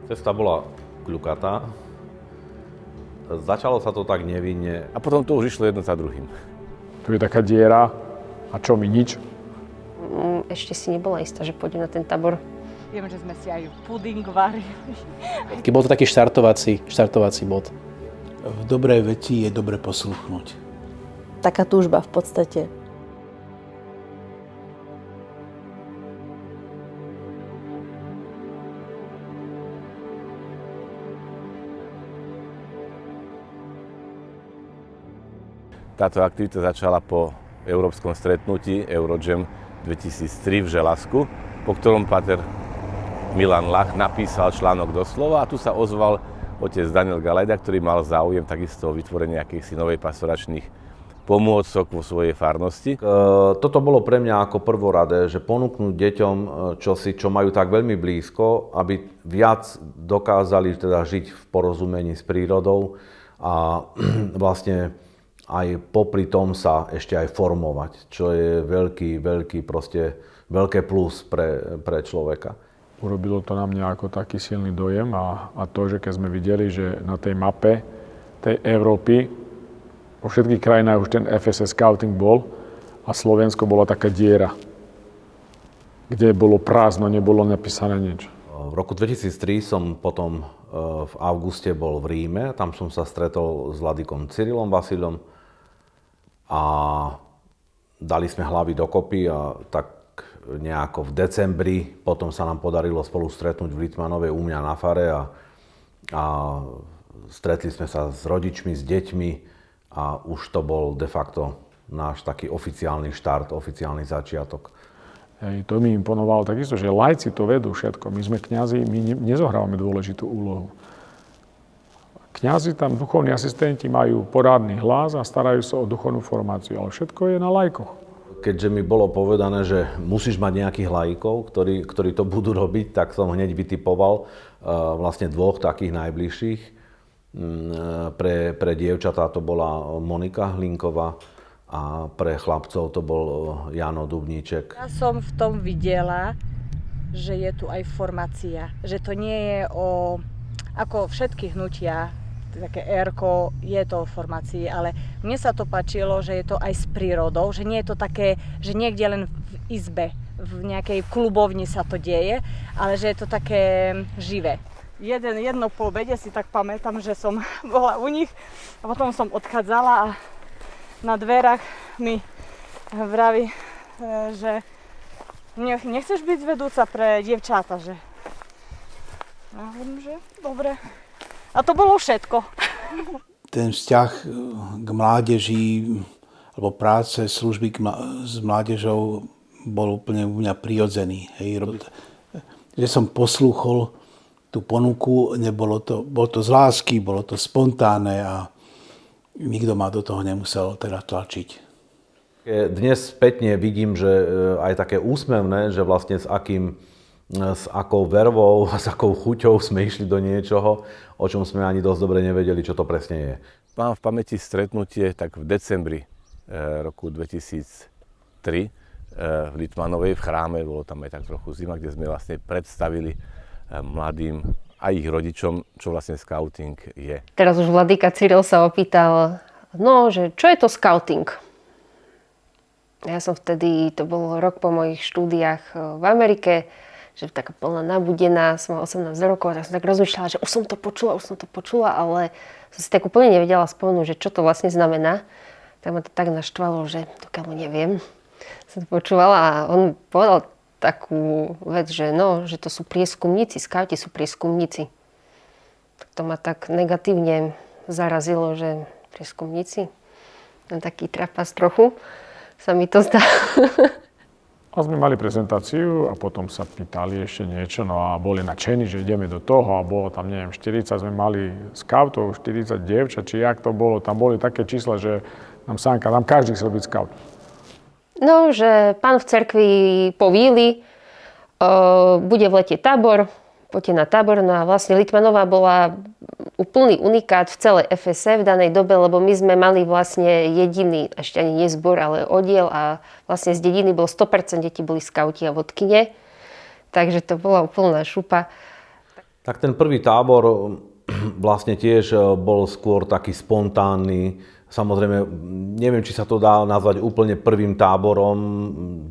Cesta bola kľukatá. Začalo sa to tak nevinne. A potom to už išlo jedno za druhým. Tu je taká diera a čo mi nič. Ešte si nebola istá, že pôjdem na ten tábor. Viem, že sme si aj puding varili. Keď bol to taký štartovací bod. V dobrej veci je dobre posluchnúť. Taká túžba v podstate. Táto aktivita začala po európskom stretnutí Eurojam 2003 v Želasku, po ktorom páter Milan Lach napísal článok do slova a tu sa ozval otec Daniel Galajda, ktorý mal záujem takisto o vytvorenie akýchsi novej pastoračných pomôcok vo svojej farnosti. Toto bolo pre mňa ako prvoradé, že ponúknuť deťom čosi, čo majú tak veľmi blízko, aby viac dokázali teda žiť v porozumení s prírodou a vlastne aj popri tom sa ešte aj formovať, čo je veľké plus pre človeka. Urobilo to na mňa ako taký silný dojem a to, že keď sme videli, že na tej mape tej Európy vo všetkých krajinách už ten FSS Scouting bol a Slovensko bola taká diera, kde bolo prázdno, nebolo napísané nič. V roku 2003 som potom v auguste bol v Ríme, tam som sa stretol s vladykom Cyrilom Vasilom a dali sme hlavy dokopy a tak nejako v decembri potom sa nám podarilo spolu stretnúť v Litmanovej u mňa na fare a stretli sme sa s rodičmi, s deťmi a už to bol de facto náš taký oficiálny štart, oficiálny začiatok. To mi imponovalo takisto, že laici to vedú všetko. My sme kňazi, my nezohrávame dôležitú úlohu. Kňazi tam, duchovní asistenti majú porádny hlas a starajú sa o duchovnú formáciu, ale všetko je na laikoch. Keďže mi bolo povedané, že musíš mať nejakých laikov, ktorí to budú robiť, tak som hneď vytipoval vlastne dvoch takých najbližších. Pre dievčatá to bola Monika Hlinková a pre chlapcov to bol Jano Dubníček. Ja som v tom videla, že je tu aj formácia, že to nie je ako všetky hnutia, také erko, je to o formácii, ale mne sa to páčilo, že je to aj s prírodou, že nie je to také, že niekde len v izbe, v nejakej klubovni sa to deje, ale že je to také živé. Jedno po obede si tak pamätám, že som bola u nich a potom som odchádzala a na dverách mi vraví, že nechceš byť vedúca pre dievčáta, že? Ja hovorím, že dobre. A to bolo všetko. Ten vzťah k mládeži, alebo práce, služby s mládežou bol úplne u mňa prirodzený. Že som poslúchol tú ponuku, bolo to z lásky, bolo to spontánne a nikto ma do toho nemusel teda tlačiť. Dnes spätne vidím, že aj také úsmevné, že vlastne s akou vervou a s akou chuťou sme išli do niečoho, o čom sme ani dosť dobre nevedeli, čo to presne je. Mám v pamäti stretnutie tak v decembri roku 2003 v Litmanovej v chráme, bolo tam aj tak trochu zima, kde sme vlastne predstavili mladým a ich rodičom, čo vlastne skauting je. Teraz už vladyka Cyril sa opýtal, že čo je to skauting? Ja som vtedy, to bol rok po mojich štúdiách v Amerike, že taká plná nabudená, som mala 18 rokov, tak som tak rozmýšľala, že už som to počula, ale som si tak úplne nevedela spomenúť, že čo to vlastne znamená. Tak ma to tak naštvalo, že dokiaľ neviem. Som to počúvala a on povedal takú vec, že to sú prieskumníci, skauti sú prieskumníci. Tak to ma tak negatívne zarazilo, že prieskumníci, taký trapas trochu, sa mi to zdá. A sme mali prezentáciu a potom sa pýtali ešte niečo, a boli nadšení, že ideme do toho a bolo tam, 40, sme mali skautov, 40 dievčat, či jak to bolo, tam boli také čísla, že nám každý chcel byť skaut. Že pán v cerkvi povíli, bude v lete tábor, poďte na tábor, a vlastne Litmanová bola úplný unikát v celej FSE v danej dobe, lebo my sme mali vlastne jediný, ešte ani nie zbor, ale oddiel a vlastne z dediny bolo 100% detí boli skauti a vodkyne. Takže to bola úplná šupa. Tak ten prvý tábor vlastne tiež bol skôr taký spontánny. Samozrejme, neviem, či sa to dá nazvať úplne prvým táborom.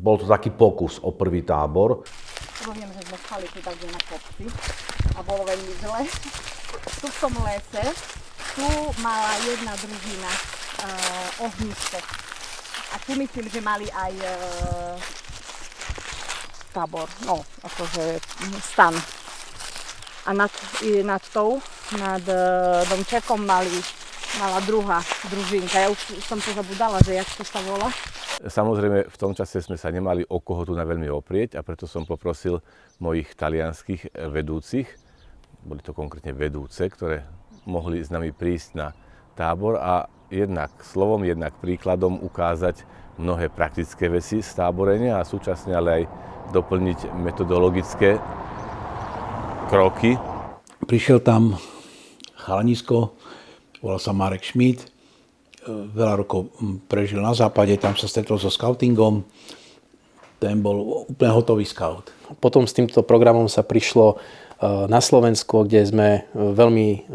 Bol to taký pokus o prvý tábor. Viem, že sme spali tu tak na kopci a bolo veľmi zle. Tu v tom lese, tu mala jedna družina ohnisko. A tu myslím, že mali aj tábor, no, akože stan. A nad domčekom mala druhá družinka. Ja už som to zabudala, že jak to sa volá. Samozrejme, v tom čase sme sa nemali o koho tu na veľmi oprieť a preto som poprosil mojich talianskych vedúcich, boli to konkrétne vedúce, ktoré mohli s nami prísť na tábor a jednak slovom, jednak príkladom ukázať mnohé praktické veci z táborenia a súčasne ale aj doplniť metodologické kroky. Prišiel tam chalanisko, volal sa Marek Schmidt, veľa rokov prežil na západe, tam sa stretol so skautingom, ten bol úplne hotový skaut. Potom s týmto programom sa prišlo na Slovensko, kde sme veľmi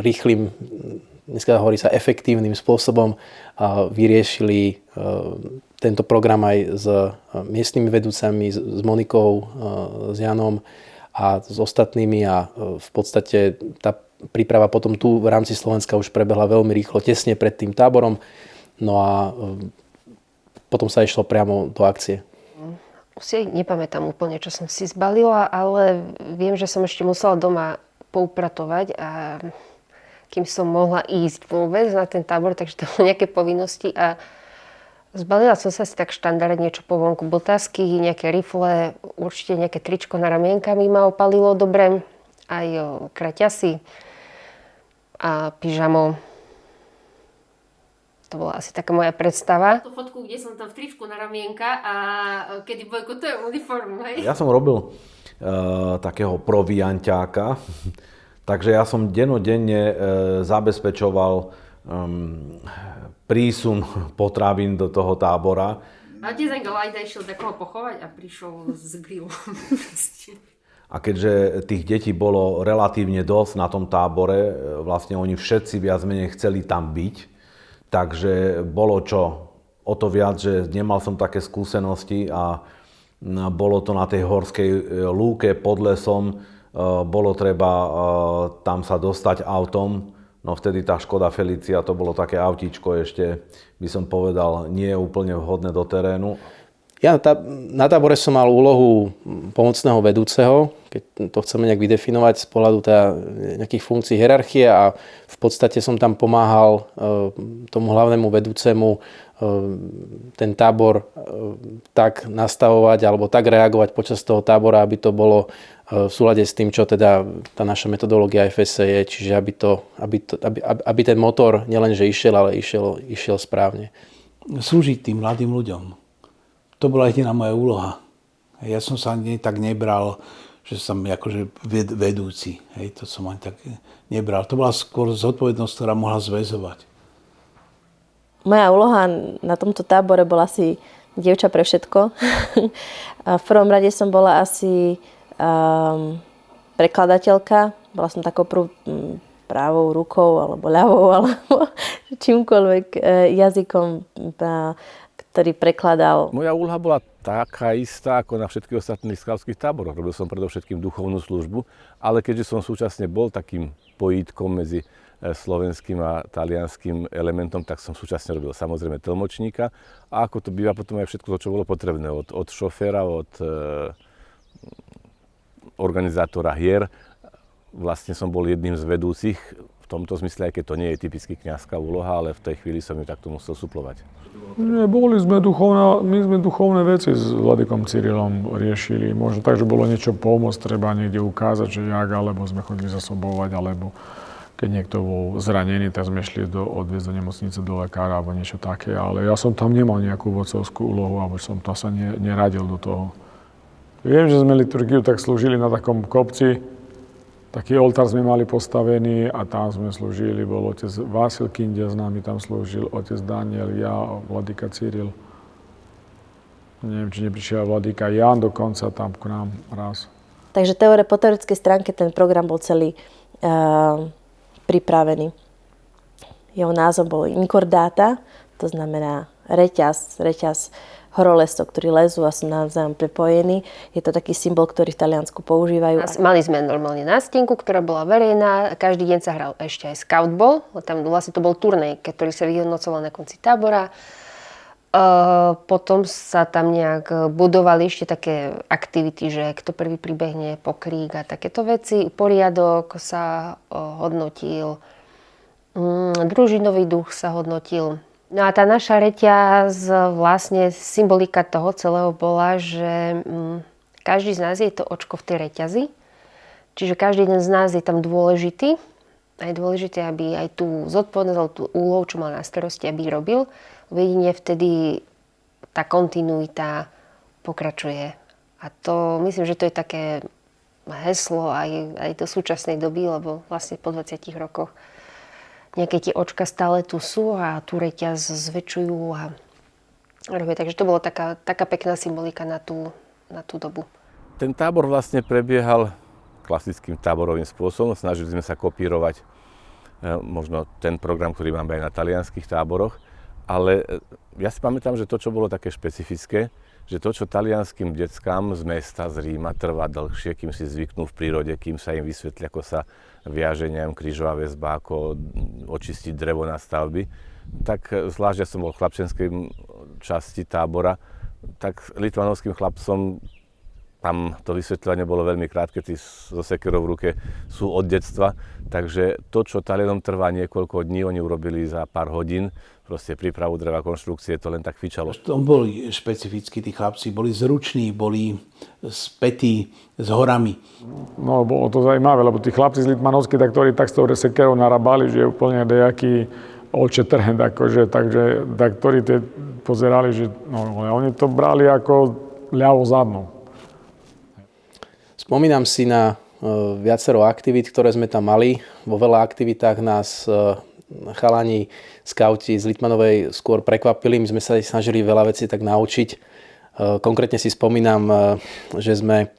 rýchlym, dneska hovorí sa efektívnym spôsobom vyriešili tento program aj s miestnymi vedúcami, s Monikou, s Janom a s ostatnými a v podstate tá príprava potom tu v rámci Slovenska už prebehla veľmi rýchlo, tesne pred tým táborom. No a potom sa išlo priamo do akcie. Už si nepamätám úplne, čo som si zbalila, ale viem, že som ešte musela doma poupratovať a kým som mohla ísť vôbec na ten tábor, takže to bolo nejaké povinnosti a zbalila som sa si tak štandardne niečo po vonku, botázky, nejaké rifle, určite nejaké tričko na ramienka mi ma opalilo dobre, aj kraťasy a pyžamo. To bola asi taká moja predstava. Tú fotku, kde som tam v tričku na ramienka a kedy bojkotujem uniformu, hej? Ja som robil takého provianťáka, takže ja som dennodenne zabezpečoval prísun potravín do toho tábora. A otec Engel Ajda išiel takoho pochovať a prišiel s grillom. A keďže tých detí bolo relatívne dosť na tom tábore, vlastne oni všetci viac menej chceli tam byť, takže bolo čo o to viac, že nemal som také skúsenosti a bolo to na tej horskej lúke pod lesom, bolo treba tam sa dostať autom, no vtedy tá Škoda Felicia, to bolo také autíčko ešte, by som povedal, nie je úplne vhodné do terénu. Ja na tábore som mal úlohu pomocného vedúceho, keď to chceme nejak vydefinovať z pohľadu teda nejakých funkcií hierarchie a v podstate som tam pomáhal tomu hlavnému vedúcemu ten tábor tak nastavovať alebo tak reagovať počas toho tábora, aby to bolo v súlade s tým, čo teda tá naša metodológia FSC je, čiže aby ten motor nielenže išiel, ale išiel správne. Slúžiť tým mladým ľuďom. To bola jediná moja úloha. Ja som sa ani tak nebral, že som akože vedúci. Hej, to som ani tak nebral. To bola skôr zodpovednosť, ktorá mohla zväzovať. Moja úloha na tomto tábore bola asi dievča pre všetko. V prvom rade som bola asi prekladateľka. Bola som takou pravou rukou, alebo ľavou, alebo čímkoľvek jazykom, ktorý prekladal. Moja úloha bola taká istá ako na všetkých ostatných skautských táboroch. Robil som predovšetkým duchovnú službu, ale keďže som súčasne bol takým pojítkom medzi slovenským a talianským elementom, tak som súčasne robil samozrejme tlmočníka a ako to býva potom aj všetko to, čo bolo potrebné od šoféra, od organizátora hier. Vlastne som bol jedným z vedúcich v tomto zmysle, aj keď to nie je typicky kňazská úloha, ale v tej chvíli som ju takto musel suplovať. My sme duchovné veci s vladykom Cyrilom riešili. Možno tak, že bolo niečo pomôcť, treba niekde ukázať, že jak, alebo sme chodili zasobovať, alebo keď niekto bol zranený, tak sme šli odviezť do nemocnice, do lekára, alebo niečo také. Ale ja som tam nemal nejakú vodcovskú úlohu, alebo som to sa neradil do toho. Viem, že sme liturgiu tak slúžili na takom kopci. Taký oltár sme mali postavený a tam sme slúžili. Bol otec Vasil Kindia s nami tam slúžil, otec Daniel, ja, vladyka Cyril. Neviem, či neprišiel vladyka Jan dokonca tam k nám raz. Takže po teoretickej stránke ten program bol celý pripravený. Jeho názov bol Inkordáta, to znamená reťaz horolezcov, ktorí lezú a sú navzájom prepojení. Je to taký symbol, ktorý v Taliansku používajú. Mali sme normálne nástenku, ktorá bola verejná. Každý deň sa hral ešte aj scoutball. Tam vlastne to bol turnej, ktorý sa vyhodnocoval na konci tábora. Potom sa tam nejak budovali ešte také aktivity, že kto prvý pribehne po krík a takéto veci. Poriadok sa hodnotil. Družinový duch sa hodnotil. No a tá naša reťaz, vlastne symbolika toho celého bola, že každý z nás je to očko v tej reťazi. Čiže každý jeden z nás je tam dôležitý. A je dôležité, aby aj tú zodpovednosť, tú úlohu, čo mal na starosti, aby robil. Jedine vtedy tá kontinuita pokračuje. A to, myslím, že to je také heslo aj do súčasnej doby, lebo vlastne po 20 rokoch nejaké tie očka stále tu sú a tú reťaz zväčšujú a robia. Takže to bola taká pekná symbolika na tú dobu. Ten tábor vlastne prebiehal klasickým táborovým spôsobom. Snažili sme sa kopírovať možno ten program, ktorý máme aj na talianskych táboroch. Ale ja si pamätám, že to, čo bolo také špecifické, že to, čo talianským deckám z mesta, z Ríma trvá dlhšie, kým si zvyknú v prírode, kým sa im vysvetlí, ako sa viaže, neviem, krížová väzba, ako očistiť drevo na stavby, tak zvlášť, ja som bol v chlapčenskej časti tábora, tak litvanovským chlapcom tam to vysvetľovanie bolo veľmi krátke, tí so sekerou v ruke sú od detstva, takže to, čo Talianom trvá niekoľko dní, oni urobili za pár hodín, proste prípravu dreva, konštrukcie, to len tak fičalo. To boli špecificky, tí chlapci boli zruční, boli spätí s horami. No, bolo to zaujímavé, lebo tí chlapci z Litmanovskej, ktorí tak s tou sekerou narabali, že je úplne nejaký očetrhent, akože, takže ktorí pozerali, že no, oni to brali ako ľavo zadnou. Spomínam si na viacero aktivít, ktoré sme tam mali. Vo veľa aktivitách nás chalani, skauti z Litmanovej skôr prekvapili. My sme sa snažili veľa vecí tak naučiť. Konkrétne si spomínam, že sme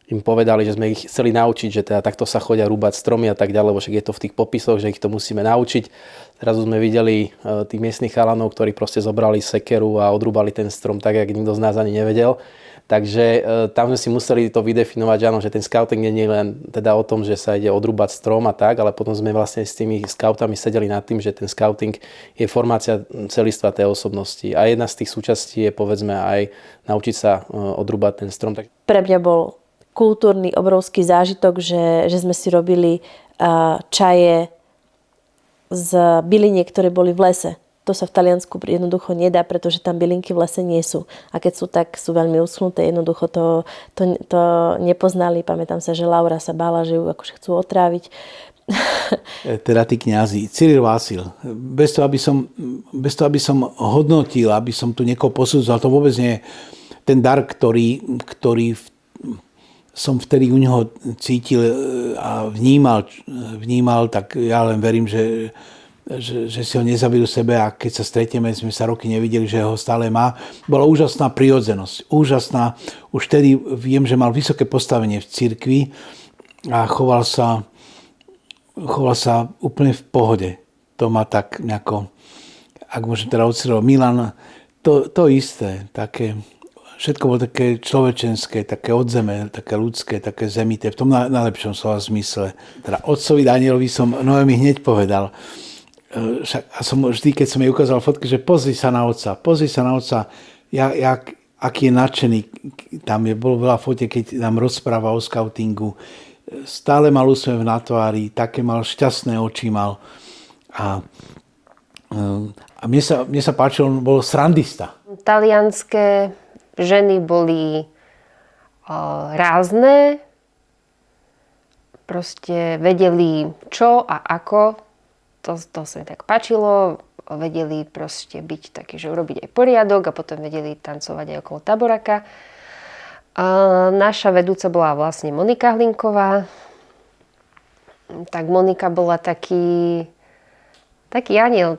im povedali, že sme ich chceli naučiť, že teda takto sa chodia rúbať stromy a tak ďalej, lebo však je to v tých popisoch, že ich to musíme naučiť. Teraz sme videli tých miestnych chalanov, ktorí proste zobrali sekeru a odrúbali ten strom tak, jak nikto z nás ani nevedel. Takže tam sme si museli to vydefinovať, že áno, že ten scouting nie je len teda o tom, že sa ide odrúbať strom a tak, ale potom sme vlastne s tými scoutami sedeli nad tým, že ten scouting je formácia celistva tej osobnosti. A jedna z tých súčastí je, povedzme, aj naučiť sa odrúbať ten strom. Pre mňa bol kultúrny obrovský zážitok, že sme si robili čaje z byliniek, ktoré boli v lese. To sa v Taliansku jednoducho nedá, pretože tam bylinky v lese nie sú. A keď sú, tak sú veľmi uschnuté. Jednoducho to nepoznali. Pamätám sa, že Laura sa bála, že ju akože chcú otráviť. Teda tí kňazi, Cyril Vasil. Bez toho, aby som hodnotil, aby som tu niekoho posudzoval, to vôbec nie je ten dar, ktorý som vtedy u neho cítil a vnímal, tak ja len verím, že si ho nezabil sebe a keď sa stretieme, sme sa roky nevideli, že ho stále má. Bola úžasná prirodzenosť. Úžasná. Už vtedy viem, že mal vysoké postavenie v cirkvi a choval sa úplne v pohode. To ma tak nejako, ak môžem teda odsilovať, Milan, to isté, také, všetko bolo také človečenské, také od zeme, také ľudské, také zemité, v tom najlepšom slova zmysle. Teda otcovi Danielovi som Noemi hneď povedal, a som vždy, keď som jej ukázal fotky, že pozri sa na otca, aký je nadšený. Tam bolo veľa fotiek, keď nám rozpráva o skautingu. Stále mal úsmev na tvári, také mal šťastné oči mal. A mne sa páčilo, on bol srandista. Talianské ženy boli rázne, proste vedeli čo a ako. To sa mi tak páčilo, vedeli proste byť taký, že urobiť aj poriadok a potom vedeli tancovať aj okolo taboraka. Naša vedúca bola vlastne Monika Hlinková. Tak Monika bola taký aniel,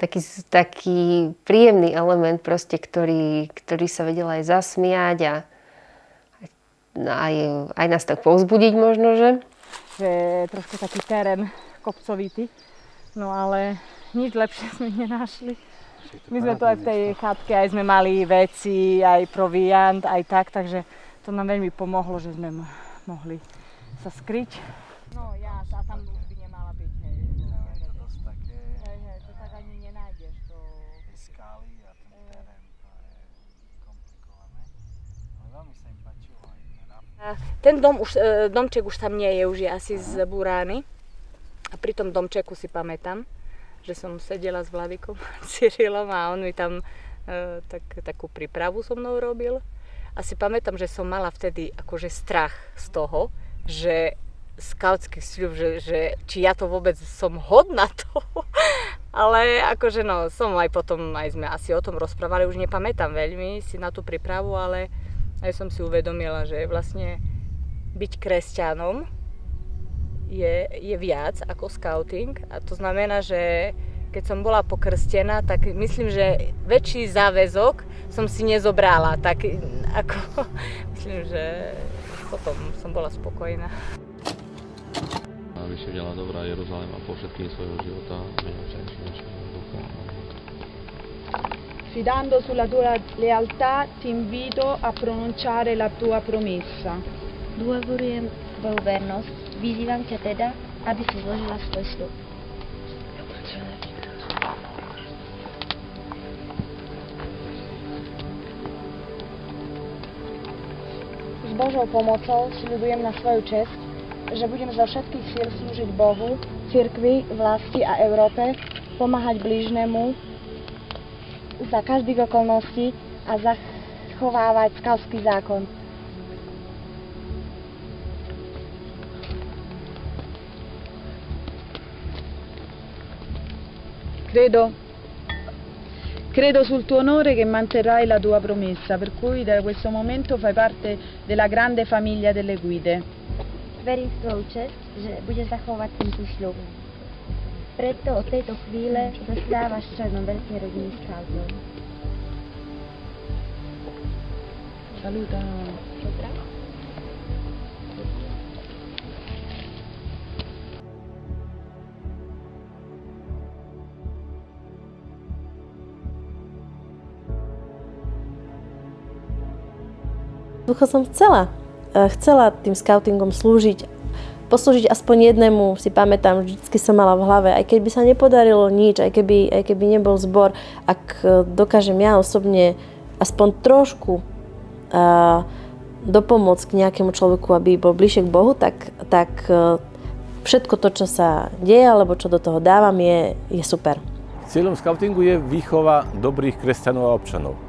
taký príjemný element proste, ktorý sa vedel aj zasmiať a aj nás tak povzbudiť možno, že? Že je trošku taký terén kopcovitý, no ale nič lepšie sme nenašli. My sme tu aj v tej chatke, aj sme mali veci, aj proviant, aj tak, takže to nám veľmi pomohlo, že sme mohli sa skryť. No ja, a tam už by nemala byť, hej. No, je to dosť také... Hej, to tak ani nenájdeš. Tie skály a ten terén, to je komplikované. Ale veľmi sa im páčilo aj ten domček už tam nie je, už je asi zbúraný. A pri tom domčeku si pamätám, že som sedela s Vladikom Cyrilom a on mi tam takú prípravu so mnou robil. A si pamätám, že som mala vtedy akože strach z toho, že skautský sľub, že či ja to vôbec som hodná toho. Ale akože no, som aj potom, aj sme asi o tom rozprávali, už nepamätám veľmi si na tú prípravu, ale aj som si uvedomila, že vlastne byť kresťanom je viac ako skauting. A to znamená, že keď som bola pokrstená, tak myslím, že väčší záväzok som si nezobrala. Tak ako, myslím, že potom som bola spokojná. Aby si videla dobrá Jeruzalema po všetkým svojho života. Fidando sulla tua lealtà, ti invito a pronunciare la tua promessa. Dôverujem tvoju vernosť. Vyzývam ťa teda, aby si zložila svoj sľub. S Božou pomocou sľubujem na svoju česť, že budem zo všetkých síl slúžiť Bohu, cirkvi, vlasti a Európe, pomáhať blížnemu za každých okolností a zachovávať skautský zákon. Credo sul tuo onore che manterrai la tua promessa, per cui da questo momento fai parte della grande famiglia delle guide. Verím v tvoju česť, že budeš zachovať tento sľub. Preto od tejto chvíle zastávaš členom veľkej rodiny skautov. Saluta. Ducho som chcela tým skautingom slúžiť, poslúžiť aspoň jednému, si pamätám, vždycky som mala v hlave, aj keď by sa nepodarilo nič, aj keby nebol zbor, ak dokážem ja osobne aspoň trošku dopomôcť k nejakému človeku, aby bol bližšie k Bohu, tak všetko to, čo sa deje, alebo čo do toho dávam, je super. Cieľom skautingu je výchova dobrých kresťanov a občanov.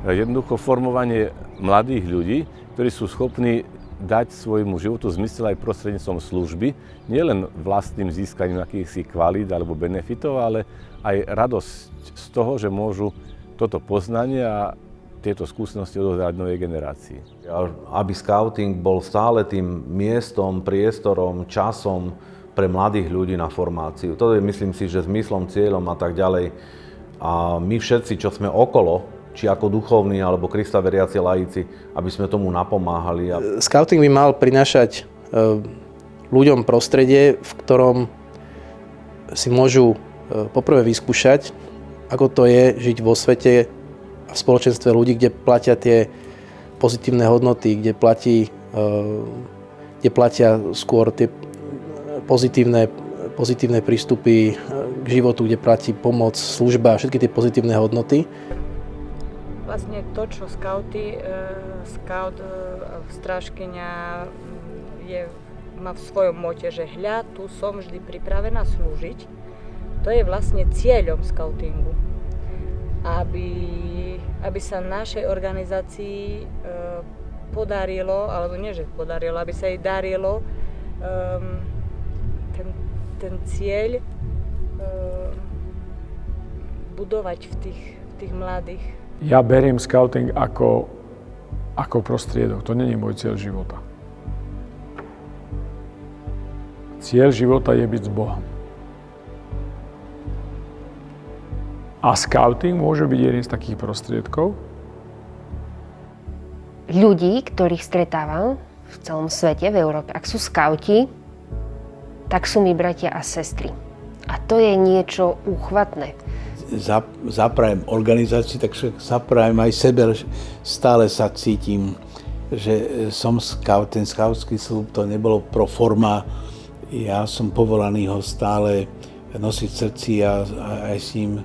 Jednoducho formovanie mladých ľudí, ktorí sú schopní dať svojmu životu zmysel aj prostredníctvom služby, nielen vlastným získaním akýchsi kvalít alebo benefitov, ale aj radosť z toho, že môžu toto poznanie a tieto skúsenosti odovzdať novej generácii. Aby skauting bol stále tým miestom, priestorom, časom pre mladých ľudí na formáciu. To je, myslím si, že zmyslom, cieľom a tak ďalej. A my všetci, čo sme okolo, či ako duchovní, alebo Krista veriaci laici, aby sme tomu napomáhali. Skauting by mal prinášať ľuďom prostredie, v ktorom si môžu poprvé vyskúšať, ako to je žiť vo svete a v spoločenstve ľudí, kde platia tie pozitívne hodnoty, kde platia skôr tie pozitívne prístupy k životu, kde platí pomoc, služba, všetky tie pozitívne hodnoty. Vlastne to, čo scout, strážkyňa má v svojom mote, že hľa, tu som vždy pripravená slúžiť, to je vlastne cieľom skautingu. Aby sa našej organizácii podarilo, alebo nie, že podarilo, aby sa jej darilo ten cieľ budovať v tých mladých. Ja beriem skauting ako prostriedok. To nie je môj cieľ života. Cieľ života je byť s Bohom. A skauting môže byť jeden z takých prostriedkov. Ľudí, ktorých stretávam, v celom svete, v Európe. Ak sú skauti, tak sú mi bratia a sestry. A to je niečo úchvatné. Zaprajem organizácii, tak zaprajem aj sebe. Stále sa cítim, že som scout. Ten skautský slúb to nebolo pro forma. Ja som povolaný ho stále nosiť v srdci a aj s ním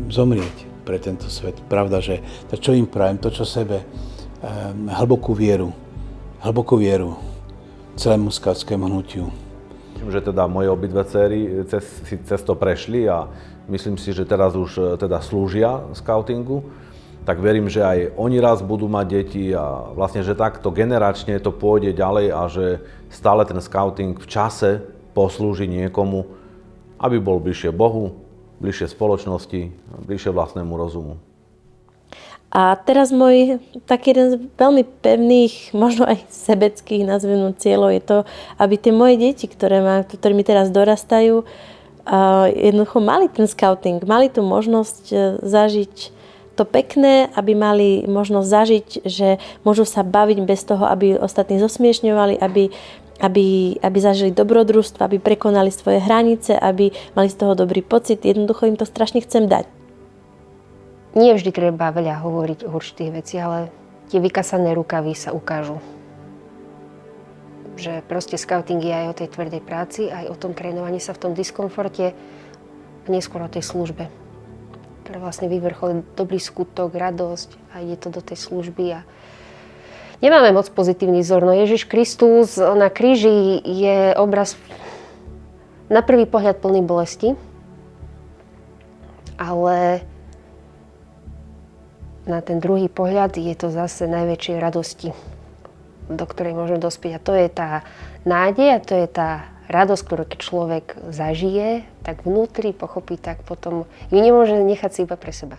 zomrieť pre tento svet. Pravda, že to, čo im prajem, to, čo sebe, hlbokú vieru celému skautskému hnutiu. Myslím, že teda moje obidve dcery cez to prešli a myslím si, že teraz už teda slúžia skautingu. Tak verím, že aj oni raz budú mať deti a vlastne, že takto generačne to pôjde ďalej a že stále ten skauting v čase poslúži niekomu, aby bol bližšie Bohu, bližšie spoločnosti, bližšie vlastnému rozumu. A teraz môj taký jeden z veľmi pevných, možno aj sebeckých nazvem cieľov je to, aby tie moje deti, ktoré mi teraz dorastajú, jednoducho mali ten skauting, mali tú možnosť zažiť to pekné, aby mali možnosť zažiť, že môžu sa baviť bez toho, aby ostatní zosmiešňovali, aby zažili dobrodružstvo, aby prekonali svoje hranice, aby mali z toho dobrý pocit. Jednoducho im to strašne chcem dať. Nie vždy treba veľa hovoriť o určitých veciach, ale tie vykasané rukavy sa ukážu. Že proste skauting je aj o tej tvrdej práci, aj o tom trénovaní sa v tom diskomforte a neskôr o tej službe. Ktorá vlastne vyvrcholí dobrý skutok, radosť a ide to do tej služby. A nemáme moc pozitívny vzor, no Ježiš Kristus na kríži je obraz na prvý pohľad plný bolesti, ale na ten druhý pohľad je to zase najväčšej radosti, do ktorej môžeme dospieť. A to je tá nádej a to je tá radosť, ktorú keď človek zažije, tak vnútri pochopí, tak potom ju nemôže nechať si iba pre seba.